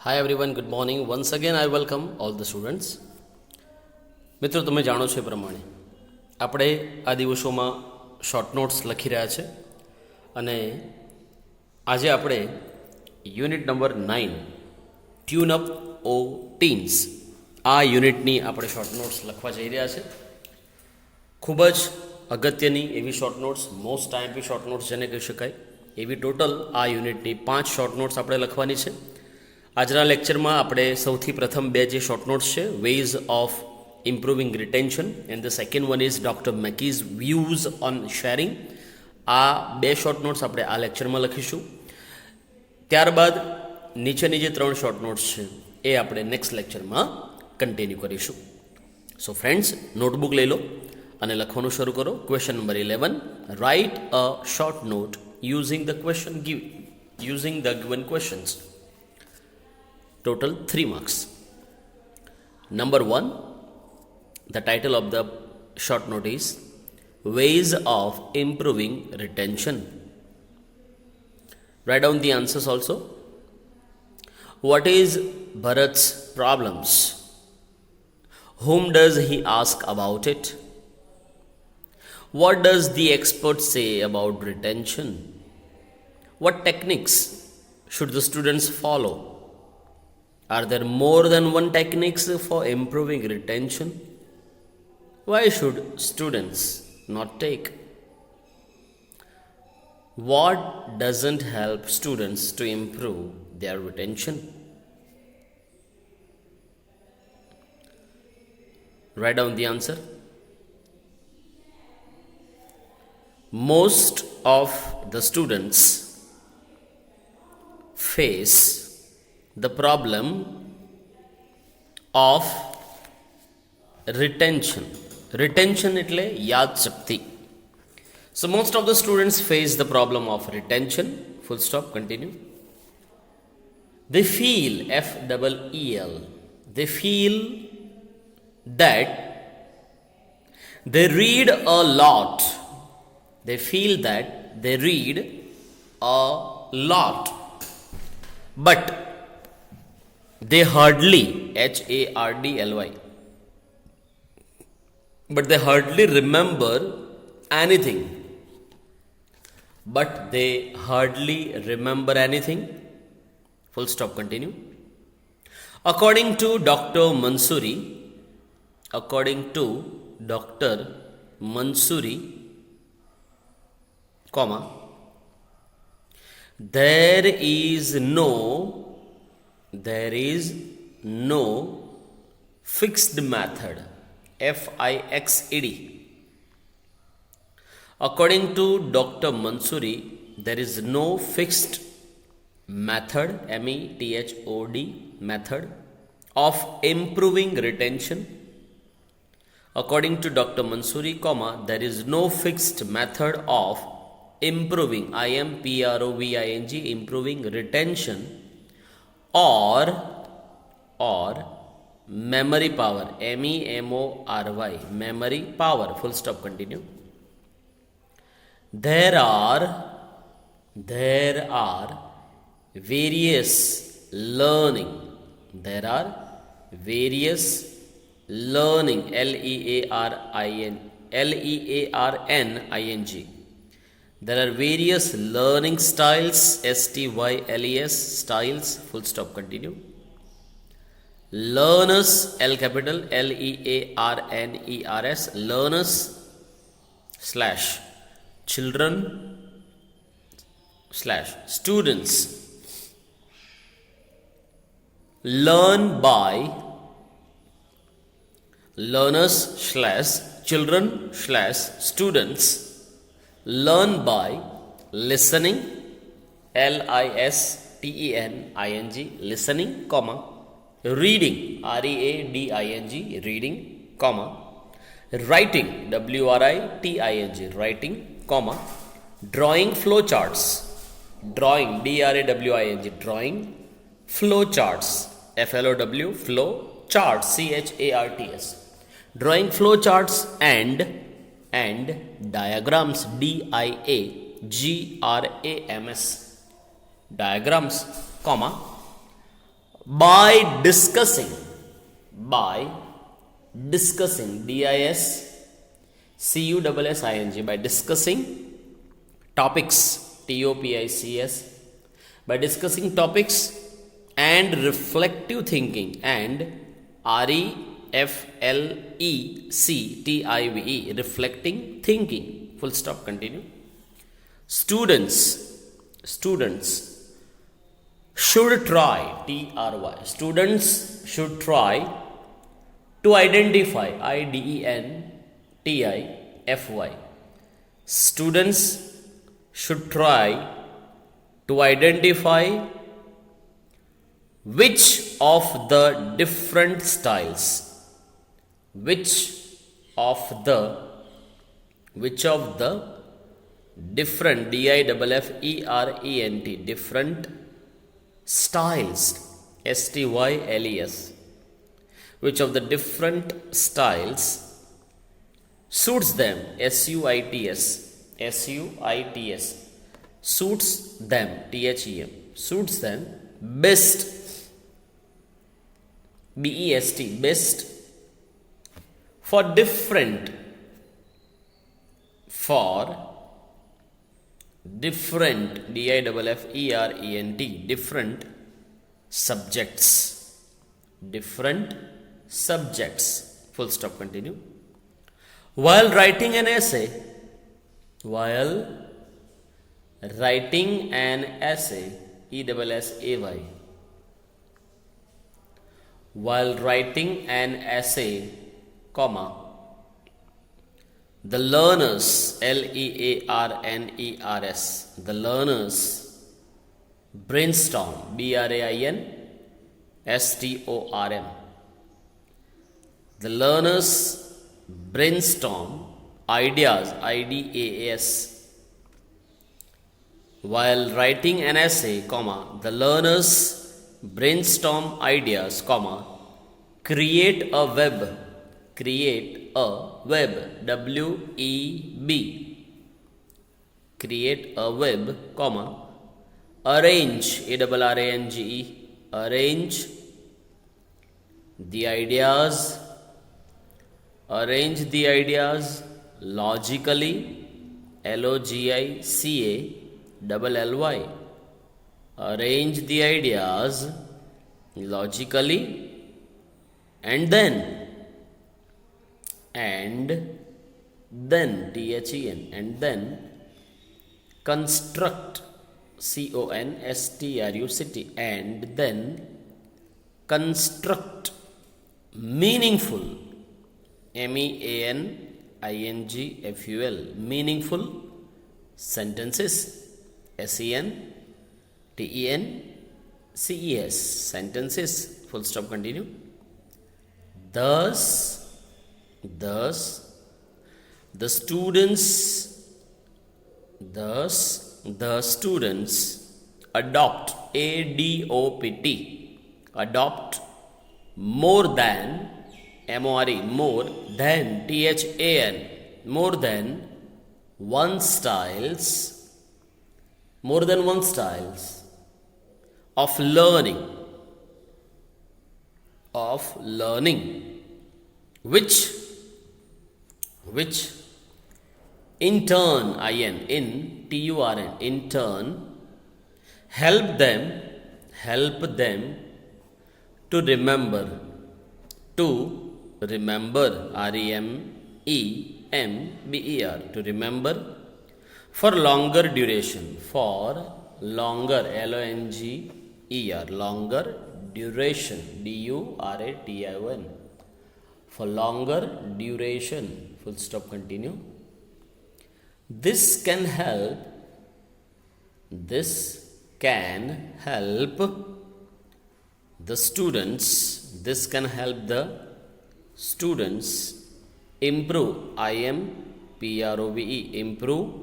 Hi everyone, good morning. Once again I welcome all the students. મિત્રો તમે જાણો છો એ પ્રમાણે આપણે આ દિવસોમાં શોર્ટ નોટ્સ લખી રહ્યા છે અને આજે આપણે યુનિટ નંબર 9 ટ્યુન અપ ઓ ટીન્સ આ યુનિટની આપણે શોર્ટ નોટ્સ લખવા જઈ રહ્યા છે. ખૂબ જ અગત્યની એવી short notes, most IMP short notes જેને કહી શકાય એવી ટોટલ આ યુનિટની 5 શોર્ટ નોટ્સ આપણે લખવાની છે. આજના લેક્ચરમાં આપણે સૌથી પ્રથમ બે જે શોર્ટ નોટ્સ છે, ways of improving retention and the second one is doctor Mackie's views on sharing. આ બે શોર્ટ નોટ્સ આપણે આ લેક્ચરમાં લખીશું. ત્યારબાદ નીચેની જે 3 શોર્ટ નોટ્સ છે એ આપણે નેક્સ્ટ લેક્ચરમાં કન્ટિન્યુ કરીશું. સો ફ્રેન્ડ્સ, નોટબુક લઈ લો અને લખવાનું શરૂ કરો. Question number 11, write a short note using the given questions. Total 3 marks. Number 1, the title of the short note is Ways of Improving Retention. Write down the answers also. What is Bharat's problems? Whom does he ask about it? What does the expert say about retention? What techniques should the students follow? Are there more than one techniques for improving retention? Why should students not take? What doesn't help students to improve their retention? Write down the answer. Most of the students face the problem of retention. Retention એટલે યાદ શક્તિ. So most of the students face the problem of retention. Full stop, continue. They feel, F-E-E-L, they feel that they read a lot. They feel that they read a lot. But they hardly, H-A-R-D-L-Y, but they hardly remember anything. But they hardly remember anything. Full stop, continue. According to Dr. Mansoori, comma, there is no fixed method, F-I-X-E-D. According to Dr. Mansoori, there is no fixed method, M-E-T-H-O-D, method of improving retention. According to Dr. Mansoori, comma, there is no fixed method of improving, I-M-P-R-O-V-I-N-G, improving retention or memory power, M-E-M-O-R-Y, memory power. Full stop, continue. There are various learning, L-E-A-R-N-I-N-G. There are various learning styles, S-T-Y-L-E-S, styles. Full stop, continue. Learners, L capital, L-E-A-R-N-E-R-S, learners / children / students learn by, learners / children / students learn by listening, L-I-S-T-E-N-I-N-G, listening, comma, reading, R-E-A-D-I-N-G, reading, comma, writing, W-R-I-T-I-N-G, writing, comma, drawing flowcharts, drawing, D-R-A-W-I-N-G, drawing, flowcharts, F-L-O-W, flow, charts, C-H-A-R-T-S, drawing flowcharts and diagrams, D-I-A-G-R-A-M-S, diagrams, comma, by discussing, by discussing, DISCUSSING, by discussing topics, TOPICS, by discussing topics and reflective thinking, and REFLECTIVE, reflecting thinking, full stop, continue. Students should try, TRY, students should try to identify, IDENTIFY, students should try to identify which of the different styles, which of the different, DIFFERENT, different styles, STYLES, which of the different styles suits them, SUITS, suits them, THEM, suits them best, BEST, best, for different DIFFERENT, different subjects, full stop, continue. While writing an essay, ESSAY, while writing an essay, comma, the learners, LEARNERS, the learners brainstorm, BRAINSTORM, the learners brainstorm ideas, IDEAS. While writing an essay, comma, the learners brainstorm ideas, comma, create a web, WEB, create a web, comma, arrange, ARRANGE, arrange the ideas logically, LOGICALLY, arrange the ideas logically, and then THEN, and then construct, CONSTRUCT, and then construct meaningful, MEANINGFUL, meaningful sentences, SENTENCES, sentences, full stop, continue. Thus the students adopt, adopt more than, MORE, more than, THAN, more than one styles of learning, which in turn, in turn, help them to remember, REMEMBER, to remember for longer duration, LONGER, longer duration, DURATION, for longer duration, full stop, continue. This can help the students, improve, improve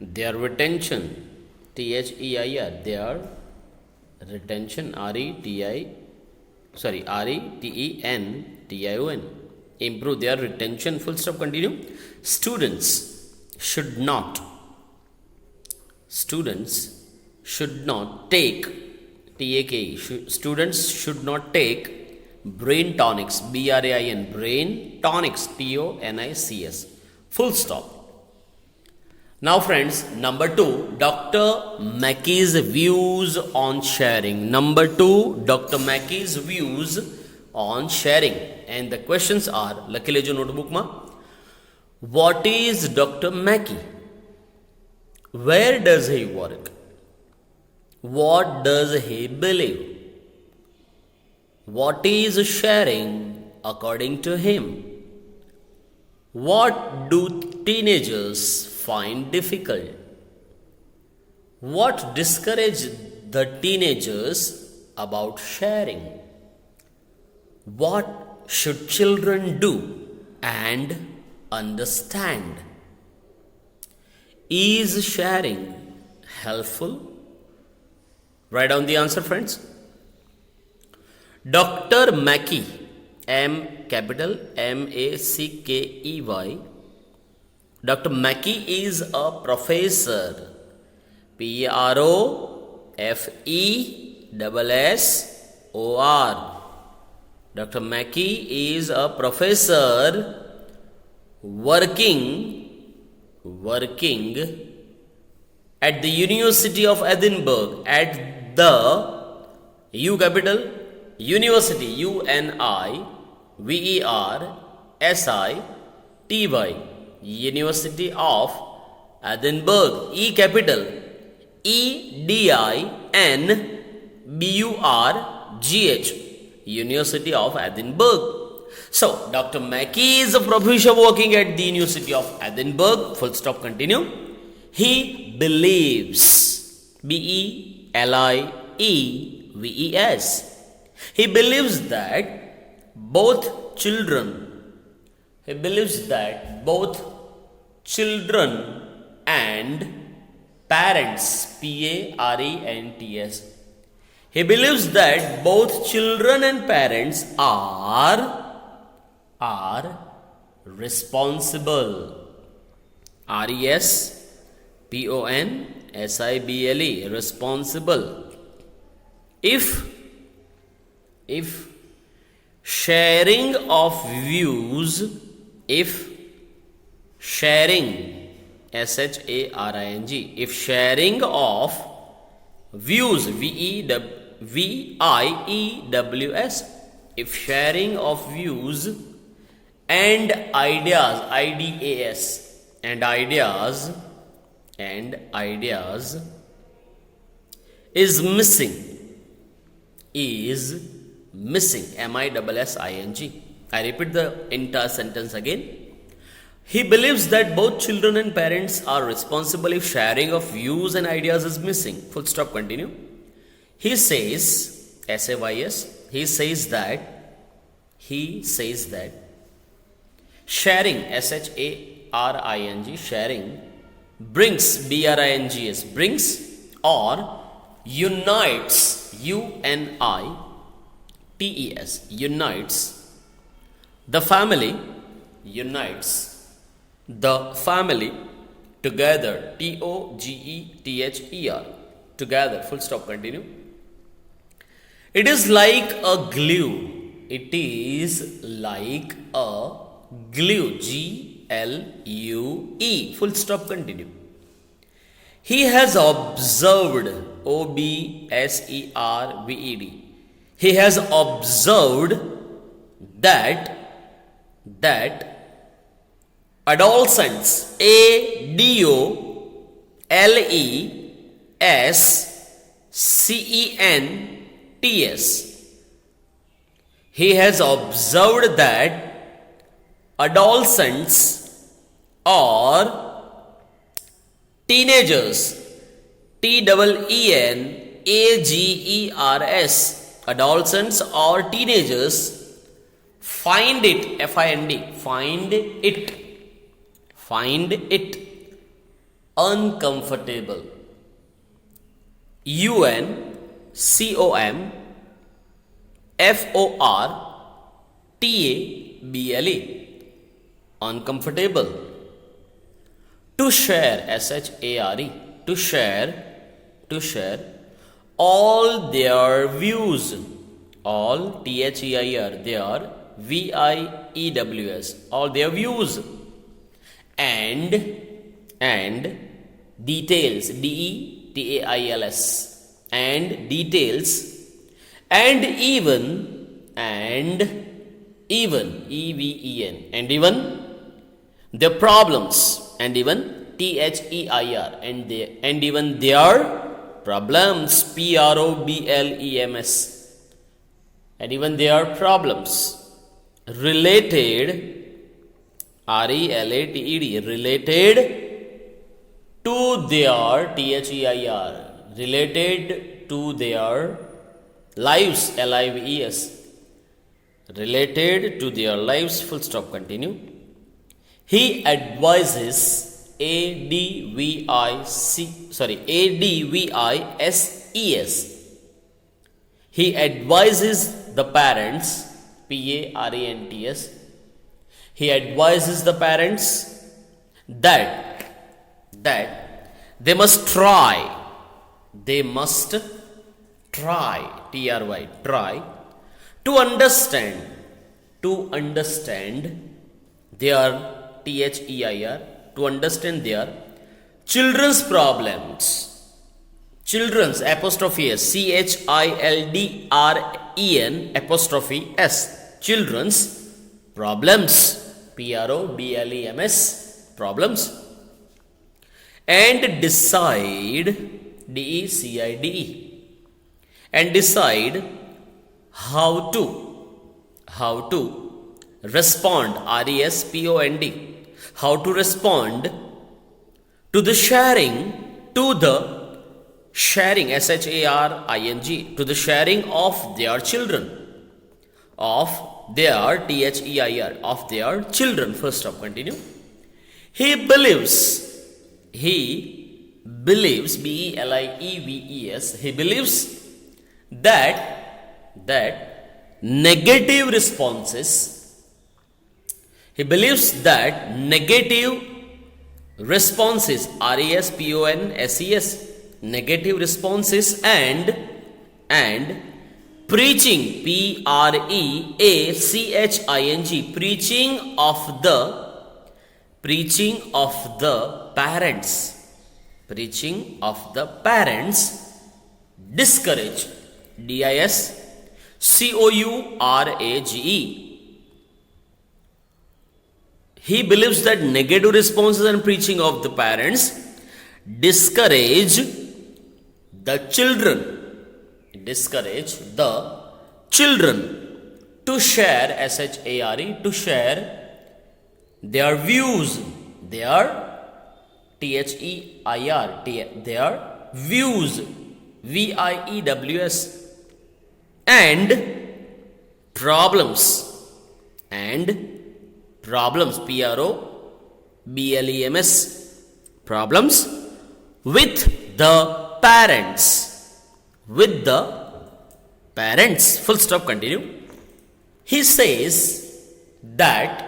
their retention, THEIR, their retention, RETENTION, improve their retention, full stop, continue. Students should not take TAKE. Students should not take brain tonics, BRAIN, brain tonics, TONICS. Full stop. Now friends, number 2, Dr. Mackey's views on sharing. Number 2, Dr. Mackey's views on sharing. And the questions are, લખી લેજો નોટબુકમાં. What is Dr. Mackey? Where does he work? What does he believe? What is sharing according to him? What do teenagers find difficult? What discourages the teenagers about sharing? What should children do and understand? Is sharing helpful? Write down the answer, friends. Dr. Mackey, capital MACKEY. Dr. Mackey is a professor, PROFESSOR. Dr. Mackey is a professor working at the University of Edinburgh, at the U capital University, UNIVERSITY, University of Edinburgh, E capital EDINBURGH, University of Edinburgh. So, Dr. Mackey is a professor working at the University of Edinburgh. Full stop, continue. He believes, BELIEVES. He believes that both children and parents, PARENTS. He believes that both children and parents are responsible. RESPONSIBLE, responsible. If sharing of views, if sharing of views, VIEWS, if sharing of views and ideas, IDAS, and ideas is missing, MISSING. I repeat the entire sentence again. He believes that both children and parents are responsible if sharing of views and ideas is missing. Full stop, continue. He says, SAYS, he says that sharing, SHARING, sharing brings, BRINGS, brings or unites, UNITES, unites the family together, TOGETHER, together. Full stop, continue. It is like a glue. It is like a glue, GLUE. Full stop, continue. He has observed, OBSERVED. He has observed that adolescents, ADOLESCENTS. He has observed that adolescents or teenagers, TEENAGERS, adolescents or teenagers find it, FIND, find it uncomfortable, UNCOMFORTABLE, uncomfortable. To share, SHARE, to share all their views, all THEIR, their VIEWS, all their views, and details, DETAILS, and details, and even EVEN, and even their problems, and even THEIR, and even their problems, PROBLEMS, and even their problems related, RELATED, related to their THEIR, related to their lives, LIVES, related to their lives, full stop, continue. He advises ADVISES. He advises the parents, PARENTS. He advises the parents that they must try, TRY, try to understand their THEIR, to understand their children's problems. Children's, apostrophe S, CHILDREN, apostrophe S, children's problems, PROBLEMS, problems, and decide, DECIDE, and decide how to respond, RESPOND, how to respond to the sharing, SHARING, to the sharing of their children, of their THEIR, of their children. First stop, continue. He believes, BELIEVES, he believes that negative responses, RESPONSES, negative responses, and preaching, PREACHING, preaching of the parents, discourage, DISCOURAGE. He believes that negative responses and preaching of the parents discourage the children to share, SHARE, to share their views, their THEIR, their views, VIEWS, and problems, PROBLEMS, problems with the parents, full stop, continue. He says that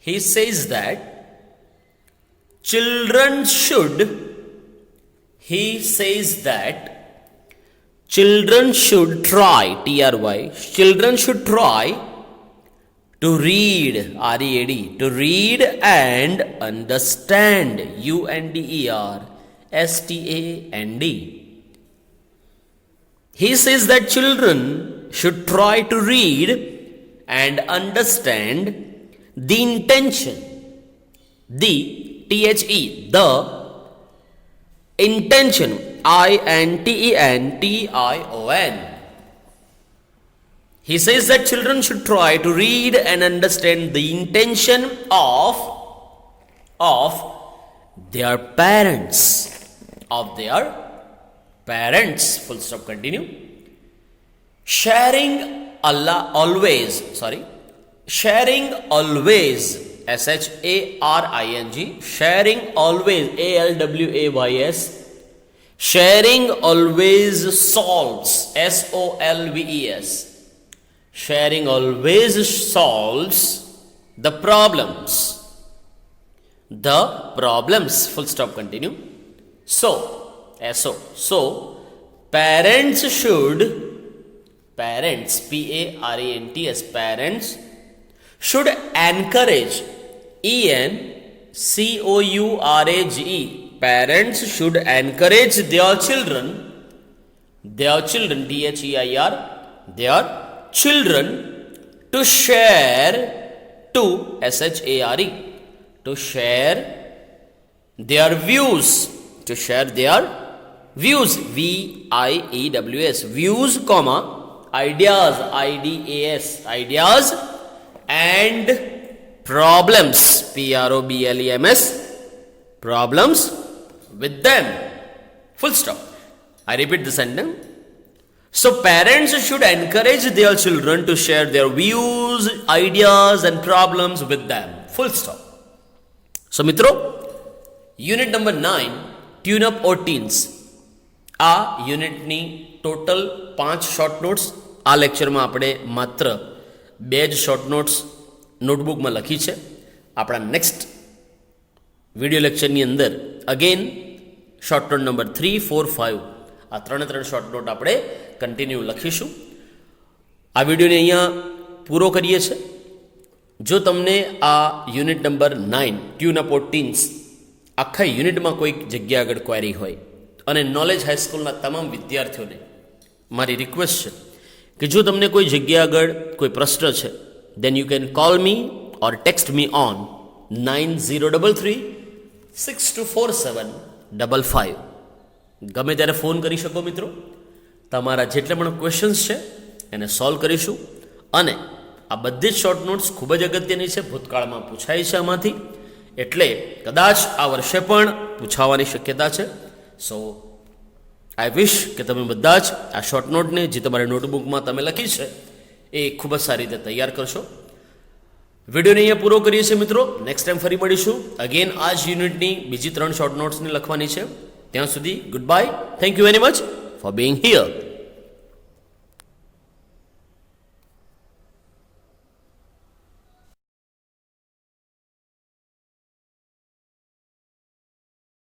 children should try, children should try to read, READ, to read and understand, UNDERSTAND. He says that children should try to read and understand the intention, the intention, INTENTION. He says that children should try to read and understand the intention of their parents, full stop, continue. Sharing always, SHARING, sharing always, ALWAYS, sharing always solves, SOLVES, sharing always solves the problems, full stop, continue. So parents should, parents, P-A-R-E-N-T-S, parents should encourage, E-N-C-O-U-R-A-G-E, parents should encourage their children, T-H-E-I-R, their children to share, to S-H-A-R-E, to share their views, to share their views, V-I-E-W-S, views, comma, ideas, I-D-A-S, ideas and problems, P-R-O-B-L-E-M-S, problems with them, full stop. I repeat the sentence. So parents should encourage their children to share their views, ideas and problems with them, full stop. So મિત્રો, unit number 9 tune up ઓર teens, આ યુનિટની total 5 short notes આ લેક્ચરમાં આપણે માત્ર 2 જ short notes નોટબુકમાં લખી છે. આપણા નેક્સ્ટ વિડીયો લેક્ચરની અંદર અગેન શોર્ટ નોટ નંબર 3, 4, 5 આ 3 શોર્ટ નોટ આપણે કન્ટિન્યુ લખીશું. આ વિડીયોને અહીંયા પૂરો કરીએ છીએ. જો તમને આ યુનિટ નંબર 9 ટ્યુન અપ ઓર ટીન્સ આખા યુનિટમાં કોઈક જગ્યા આગળ ક્વેરી હોય અને નોલેજ હાઈસ્કૂલના તમામ વિદ્યાર્થીઓને મારી રિક્વેસ્ટ છે કે જો તમને કોઈ જગ્યા આગળ કોઈ પ્રશ્ન છે, then you can call me or text me on 9033-624755. ગમે ત્યારે ફોન કરી શકો મિત્રો. તમારા જેટલા પણ ક્વેશ્ચન્સ છે એને સોલ્વ કરીશું. અને આ બધી જ શોર્ટ નોટ્સ ખૂબ જ અગત્યની છે, ભૂતકાળમાં પૂછાય છે આમાંથી, એટલે કદાચ આ વર્ષે પણ પૂછાવાની શક્યતા છે. સો આઈ વિશ કે તમે બધા જ આ શોર્ટ નોટને જે તમારી નોટબુકમાં તમે લખી છે એ ખૂબ જ સારી રીતે તૈયાર કરશો. વિડીયોને અહીંયા પૂરો કરીએ છીએ મિત્રો. નેક્સ્ટ ટાઈમ ફરી મળીશું. અગેન આ જ યુનિટની બીજી 3 શોર્ટ નોટ્સને લખવાની છે. ત્યાં સુધી good bye. Thank you very much for being here.